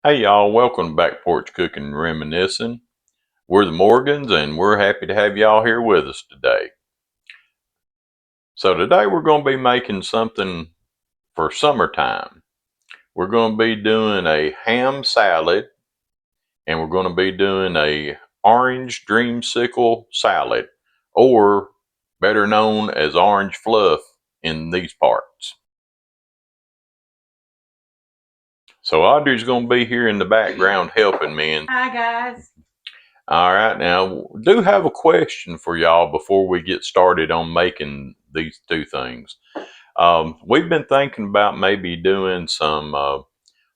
Hey y'all, welcome to Back Porch Cooking and Reminiscing. We're the Morgans and we're happy to have y'all here with us today. So today we're going to be making something for summertime. We're going to be doing a ham salad and we're going to be doing a orange dreamsicle salad, or better known as orange fluff in these parts. So Audrey's going to be here in the background helping me. Hi guys. All right, now do have a question for y'all before we get started on making these two things. We've been thinking about maybe doing some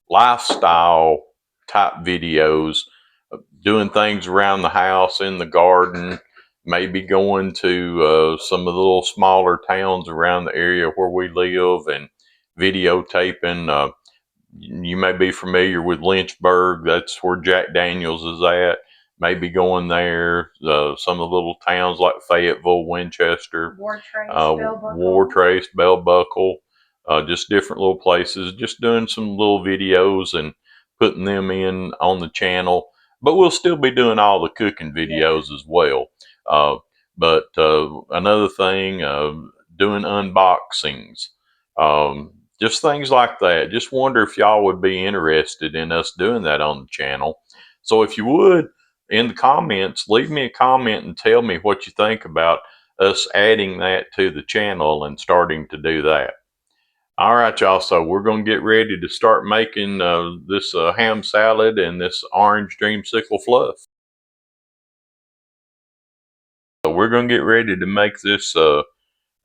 lifestyle type videos, doing things around the house, in the garden, maybe going to some of the little smaller towns around the area where we live and videotaping. You may be familiar with Lynchburg. That's where Jack Daniels is at. Maybe going there. Some of the little towns like Fayetteville, Winchester, War Trace, Bell Buckle, just different little places. Just doing some little videos and putting them in on the channel. But we'll still be doing all the cooking videos as well. But another thing, doing unboxings. Just things like that. Just wonder if y'all would be interested in us doing that on the channel. So if you would, in the comments, leave me a comment and tell me what you think about us adding that to the channel and starting to do that. All right, y'all. So we're going to get ready to start making this ham salad and this orange dreamsicle fluff. So we're going to get ready to make this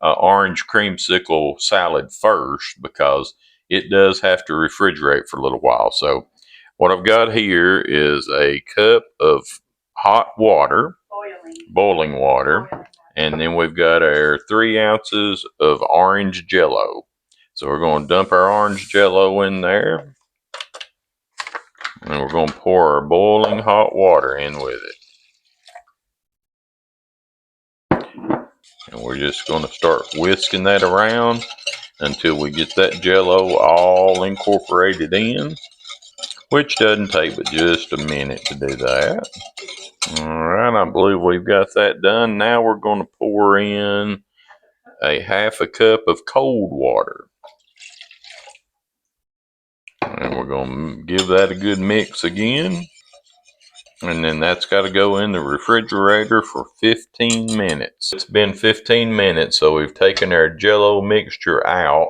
orange creamsicle salad first, because it does have to refrigerate for a little while. So what I've got here is a cup of hot water, boiling water, and then we've got our 3 ounces of orange jello. So we're going to dump our orange jello in there, and we're going to pour our boiling hot water in with it. And we're just going to start whisking that around until we get that jello all incorporated in, which doesn't take but just a minute to do that. All right, I believe we've got that done. Now we're going to pour in a half a cup of cold water. And we're going to give that a good mix again. And then that's got to go in the refrigerator for 15 minutes. It's been 15 minutes, so we've taken our jello mixture out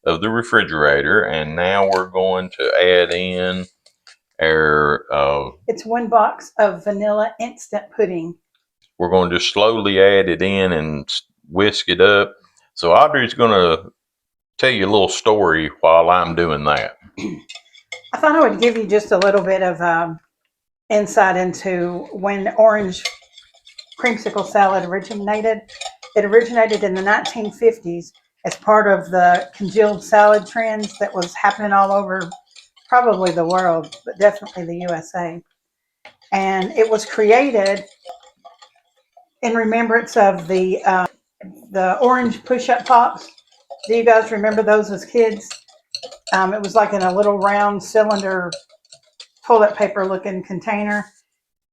of the refrigerator, and now we're going to add in our it's 1 box of vanilla instant pudding. We're going to just slowly add it in and whisk it up. So Audrey's going to tell you a little story while I'm doing that. I thought I would give you just a little bit of insight into when orange creamsicle salad originated. It originated in the 1950s as part of the congealed salad trends that was happening all over probably the world, but definitely the USA. And it was created in remembrance of the orange push-up pops. Do you guys remember those as kids? It was like in a little round cylinder toilet paper looking container,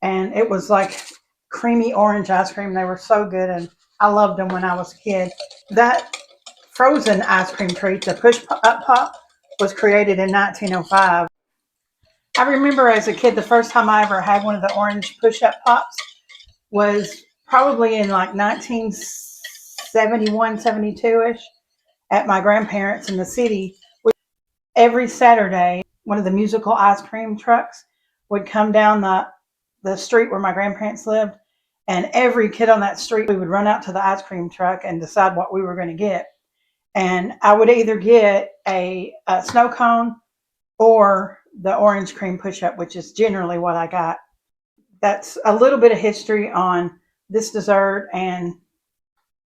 and it was like creamy orange ice cream. They were so good, and I loved them when I was a kid. That frozen ice cream treat, the push-up pop, was created in 1905. I remember as a kid, the first time I ever had one of the orange push-up pops was probably in like 1971, 72-ish at my grandparents in the city. Every Saturday, one of the musical ice cream trucks would come down the street where my grandparents lived, and every kid on that street, we would run out to the ice cream truck and decide what we were going to get. And I would either get a snow cone or the orange cream push-up, which is generally what I got. That's a little bit of history on this dessert and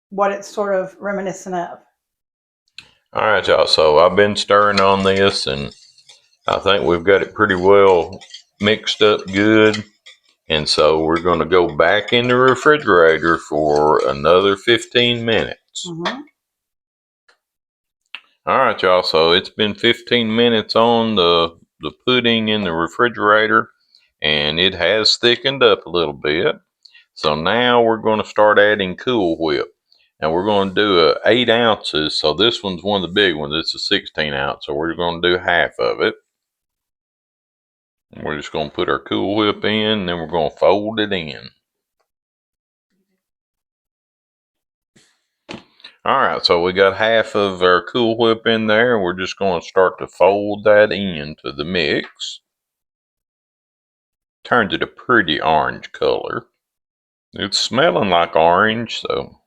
what it's sort of reminiscent of. All right, y'all. So I've been stirring on this, and I think we've got it pretty well mixed up good. And so we're going to go back in the refrigerator for another 15 minutes. Mm-hmm. All right, y'all. So it's been 15 minutes on the the pudding in the refrigerator, and it has thickened up a little bit. So now we're going to start adding Cool Whip. And we're going to do 8 ounces. So this one's one of the big ones. It's a 16 ounce. So we're going to do half of it. And we're just going to put our Cool Whip in, and then we're going to fold it in. Alright, so we got half of our Cool Whip in there, and we're just going to start to fold that into the mix. Turns it a pretty orange color. It's smelling like orange, so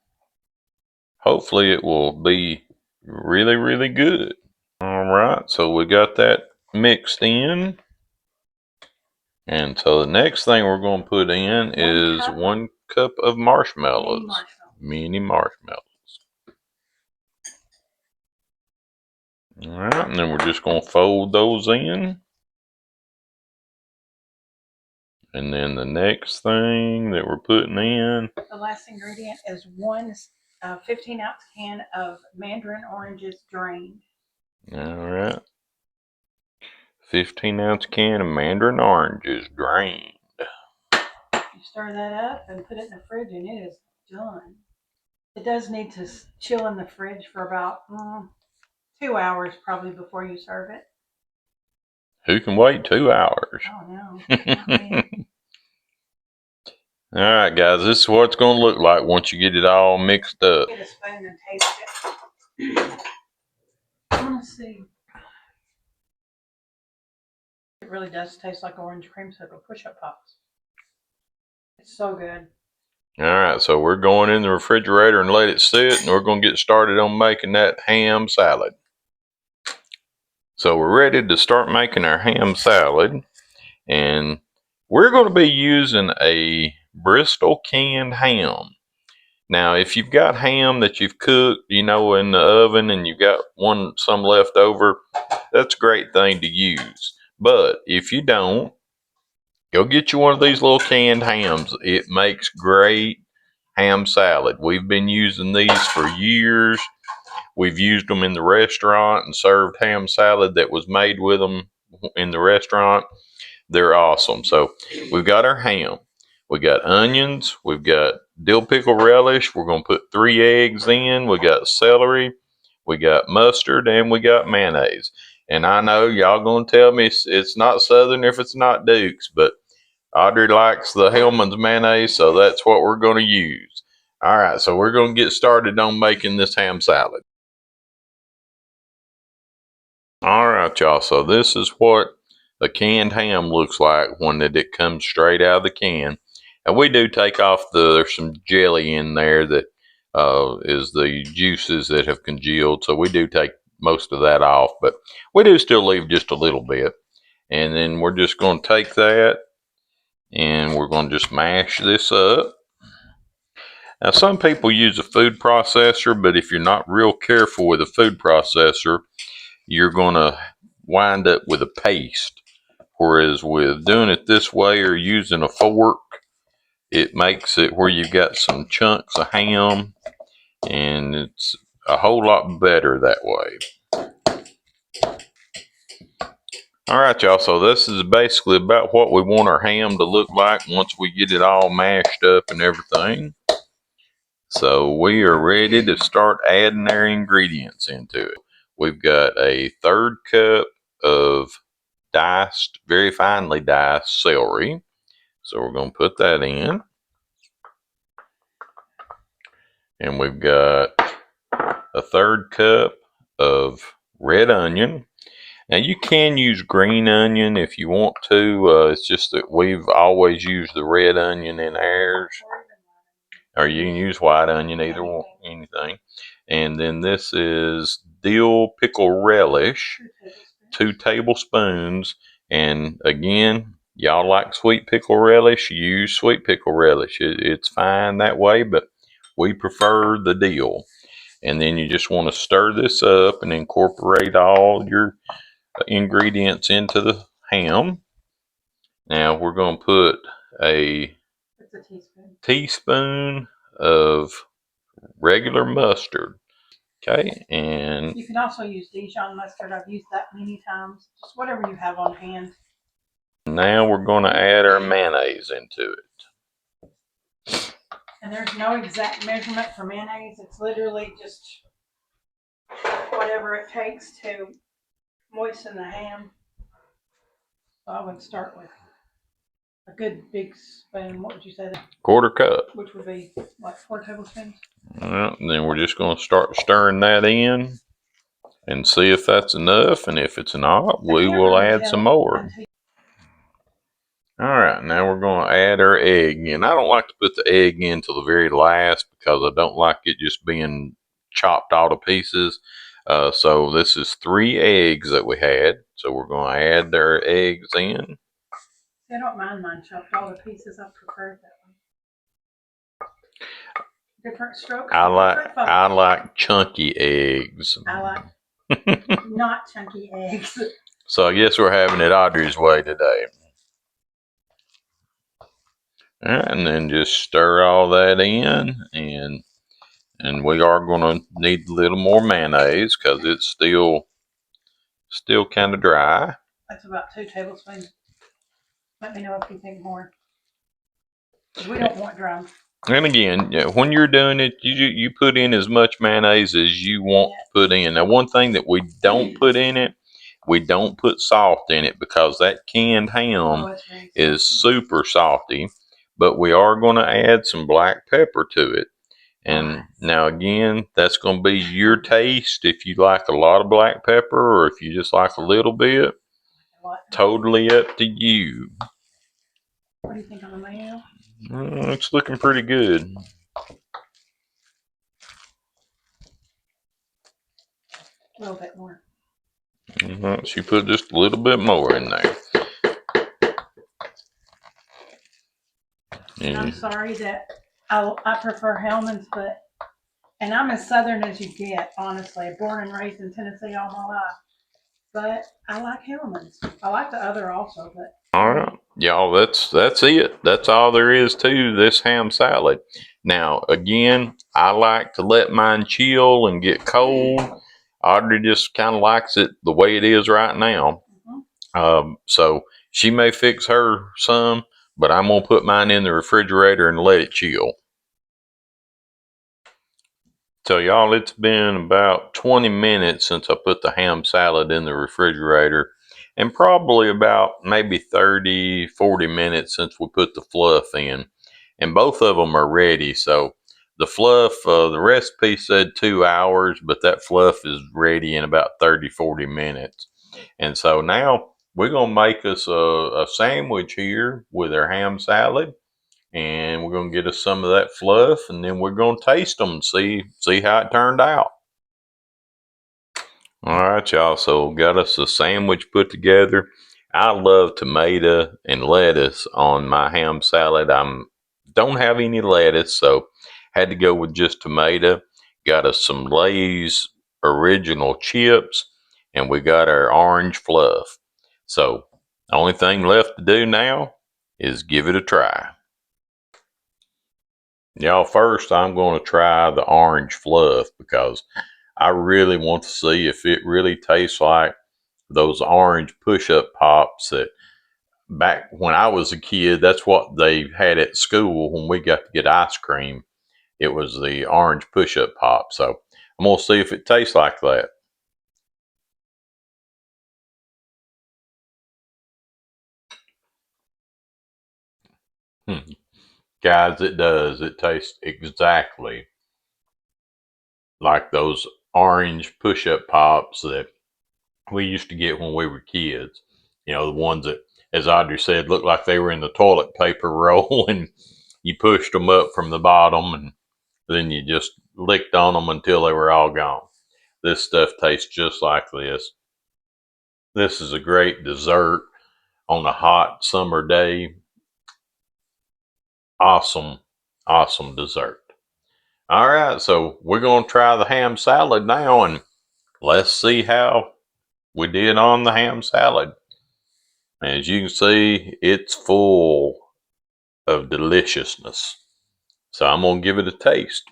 hopefully it will be really, really good. Alright, so we got that mixed in. And so the next thing we're going to put in is 1 cup of marshmallows. Mini marshmallows. Alright, and then we're just going to fold those in. And then the next thing that we're putting in. The last ingredient is 1 15-ounce can of mandarin oranges drained. Alright. 15-ounce can of mandarin oranges drained. You stir that up and put it in the fridge, and it is done. It does need to chill in the fridge for about 2 hours probably before you serve it. Who can wait 2 hours? Oh no. Alright guys, this is what it's going to look like once you get it all mixed up. Get a spoon and taste it. I want to see. It really does taste like orange creamsicle push-up pops. It's so good. Alright, so we're going in the refrigerator and let it sit, and we're going to get started on making that ham salad. So we're ready to start making our ham salad, and we're going to be using a Bristol canned ham. Now, if you've got ham that you've cooked, in the oven, and you've got some left over, that's a great thing to use. But if you don't, go get you one of these little canned hams. It makes great ham salad. We've been using these for years. We've used them in the restaurant and served ham salad that was made with them in the restaurant. They're awesome. So we've got our ham. We got onions. We've got dill pickle relish. We're going to put 3 eggs in. We got celery. We got mustard, and we got mayonnaise. And I know y'all going to tell me it's not Southern if it's not Duke's, but Audrey likes the Hellman's mayonnaise, so that's what we're going to use. All right, so we're going to get started on making this ham salad. All right, y'all, so this is what a canned ham looks like when it comes straight out of the can. And we do take off there's some jelly in there that is the juices that have congealed, so we do take most of that off, but we do still leave just a little bit. And then we're just going to take that, and we're going to just mash this up. Now, some people use a food processor, but if you're not real careful with a food processor, you're going to wind up with a paste. Whereas with doing it this way or using a fork, it makes it where you've got some chunks of ham, and it's a whole lot better that way. All right, y'all, so this is basically about what we want our ham to look like once we get it all mashed up and everything. So we are ready to start adding our ingredients into it. We've got a 1/3 cup of very finely diced celery. So we're going to put that in. And we've got a 1/3 cup of red onion. Now you can use green onion if you want to. It's just that we've always used the red onion in ours. Or you can use white onion, either one, anything. And then this is dill pickle relish, 2 tablespoons. And again, y'all like sweet pickle relish, use sweet pickle relish. It's fine that way, but we prefer the dill. And then you just want to stir this up and incorporate all your ingredients into the ham. Now we're going to put a teaspoon of regular mustard. Okay, and you can also use Dijon mustard. I've used that many times. Just whatever you have on hand. now we're going to add our mayonnaise into it. And there's no exact measurement for mayonnaise. It's literally just whatever it takes to moisten the ham. So I would start with a good big spoon. What would you say? Quarter cup. Which would be what, 4 tablespoons? Well, then we're just going to start stirring that in and see if that's enough. And if it's not, we will add some more. All right, now we're going to add our egg in. I don't like to put the egg in till the very last because I don't like it just being chopped all to pieces. So this is 3 eggs that we had. So we're going to add our eggs in. I don't mind mine chopped all to pieces. I prefer it that way. Different strokes. I like chunky eggs. I like not chunky eggs. So I guess we're having it Audrey's way today. And then just stir all that in, and we are going to need a little more mayonnaise because it's still kind of dry. That's about 2 tablespoons. Let me know if you think more. We don't want dry. And again, when you're doing it, you put in as much mayonnaise as you want to put in. Now, one thing that we don't put in it, we don't put salt in it because that canned ham is super salty. But we are going to add some black pepper to it. And now again, that's going to be your taste. If you like a lot of black pepper or if you just like a little bit, totally up to you. What do you think on the mayo? It's looking pretty good. A little bit more. She put just a little bit more in there. I'm sorry that I prefer Hellman's, and I'm as southern as you get, honestly. Born and raised in Tennessee all my life. But I like Hellman's. I like the other also, but. All right. Y'all, that's it. That's all there is to this ham salad. Now, again, I like to let mine chill and get cold. Audrey just kind of likes it the way it is right now. So she may fix her some, but I'm going to put mine in the refrigerator and let it chill. So y'all, it's been about 20 minutes since I put the ham salad in the refrigerator, and probably about maybe 30-40 minutes since we put the fluff in, and both of them are ready. So the fluff, the recipe said 2 hours, but that fluff is ready in about 30-40 minutes. And so now we're going to make us a sandwich here with our ham salad. And we're going to get us some of that fluff, and then we're going to taste them and see how it turned out. All right, y'all. So got us a sandwich put together. I love tomato and lettuce on my ham salad. Don't have any lettuce, so had to go with just tomato. Got us some Lay's original chips, and we got our orange fluff. So the only thing left to do now is give it a try. Y'all, first I'm going to try the orange fluff because I really want to see if it really tastes like those orange push-up pops that back when I was a kid, that's what they had at school when we got to get ice cream. It was the orange push-up pop. So I'm going to see if it tastes like that. Guys, it does. It tastes exactly like those orange push-up pops that we used to get when we were kids. You know, the ones that, as Audrey said, looked like they were in the toilet paper roll and you pushed them up from the bottom and then you just licked on them until they were all gone. This stuff tastes just like this. This is a great dessert on a hot summer day. Awesome, awesome dessert. All right, so we're going to try the ham salad now and let's see how we did on the ham salad. As you can see, it's full of deliciousness. So I'm going to give it a taste.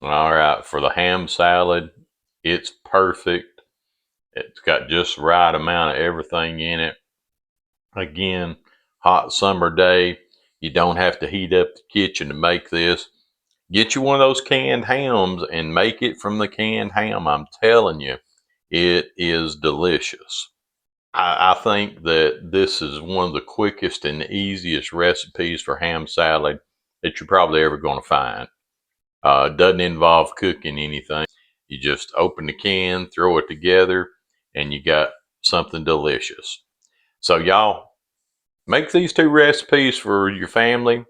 All right, for the ham salad, it's perfect. It's got just the right amount of everything in it. Again, hot summer day. You don't have to heat up the kitchen to make this. Get you one of those canned hams and make it from the canned ham. I'm telling you, it is delicious. I think that this is one of the quickest and easiest recipes for ham salad that you're probably ever going to find. Doesn't involve cooking anything. You just open the can, throw it together, and you got something delicious. So, y'all, make these two recipes for your family,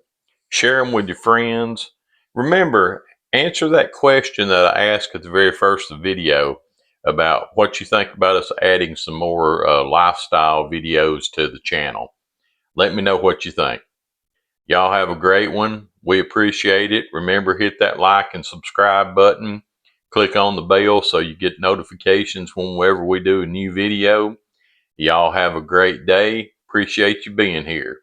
share them with your friends. Remember, answer that question that I asked at the very first of the video about what you think about us adding some more lifestyle videos to the channel. Let me know what you think. Y'all have a great one. We appreciate it. Remember, hit that like and subscribe button. Click on the bell so you get notifications whenever we do a new video. Y'all have a great day. Appreciate you being here.